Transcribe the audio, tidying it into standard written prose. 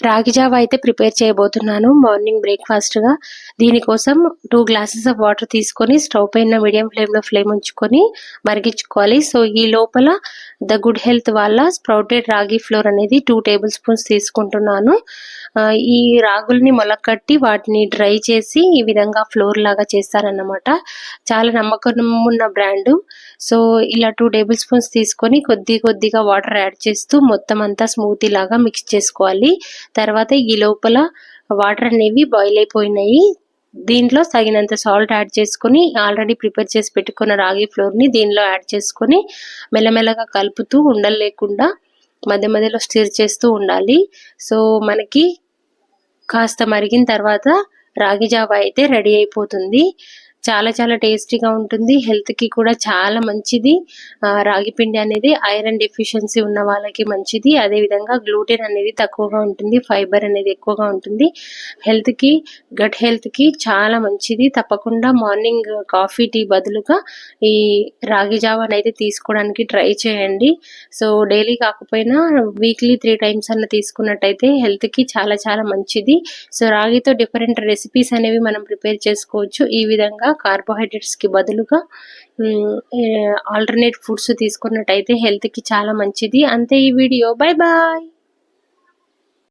రాగి జావ అయితే ప్రిపేర్ చేయబోతున్నాను మార్నింగ్ బ్రేక్ఫాస్ట్గా. దీనికోసం 2 గ్లాసెస్ ఆఫ్ వాటర్ తీసుకొని స్టవ్ పైన మీడియం ఫ్లేమ్లో ఫ్లేమ్ ఉంచుకొని మరిగించుకోవాలి. సో ఈ లోపల ద గుడ్ హెల్త్ వాళ్ళ స్ప్రౌటెడ్ రాగి ఫ్లోర్ అనేది 2 టేబుల్ స్పూన్స్ తీసుకుంటున్నాను. ఈ రాగుల్ని మొలకట్టి వాటిని డ్రై చేసి ఈ విధంగా ఫ్లోర్ లాగా చేస్తారన్నమాట. చాలా నమ్మకం ఉన్న బ్రాండు. సో ఇలా 2 టేబుల్ స్పూన్స్ తీసుకొని కొద్దిగా వాటర్ యాడ్ చేస్తూ మొత్తం అంతా స్మూతీ లాగా మిక్స్ చేసుకోవాలి. తర్వాత ఈ లోపల వాటర్ అనేవి బాయిల్ అయిపోయినాయి. దీంట్లో తగినంత సాల్ట్ యాడ్ చేసుకొని ఆల్రెడీ ప్రిపేర్ చేసి పెట్టుకున్న రాగి ఫ్లోర్ని దీనిలో యాడ్ చేసుకొని మెల్లమెల్లగా కలుపుతూ ఉండలు లేకుండా మధ్య మధ్యలో స్టిర్ చేస్తూ ఉండాలి. సో మనకి కాస్త మరిగిన తర్వాత రాగి జావ అయితే రెడీ అయిపోతుంది. చాలా టేస్టీగా ఉంటుంది. హెల్త్కి కూడా చాలా మంచిది. రాగి పిండి అనేది ఐరన్ డెఫిషియన్సీ ఉన్న వాళ్ళకి మంచిది. అదేవిధంగా గ్లూటెన్ అనేది తక్కువగా ఉంటుంది, ఫైబర్ అనేది ఎక్కువగా ఉంటుంది. హెల్త్కి, గట్ హెల్త్కి చాలా మంచిది. తప్పకుండా మార్నింగ్ కాఫీ టీ బదులుగా ఈ రాగి జావాని అయితే తీసుకోవడానికి ట్రై చేయండి. సో డైలీ కాకపోయినా వీక్లీ 3 టైమ్స్ అన్న తీసుకున్నట్టయితే హెల్త్కి చాలా మంచిది. సో రాగితో డిఫరెంట్ రెసిపీస్ అనేవి మనం ప్రిపేర్ చేసుకోవచ్చు. ఈ విధంగా కార్బోహైడ్రేట్స్ కి బదులుగా ఆల్టర్నేట్ ఫుడ్స్ తీసుకున్నట్టయితే హెల్త్ కి చాలా మంచిది. అంతే ఈ వీడియో. Bye bye.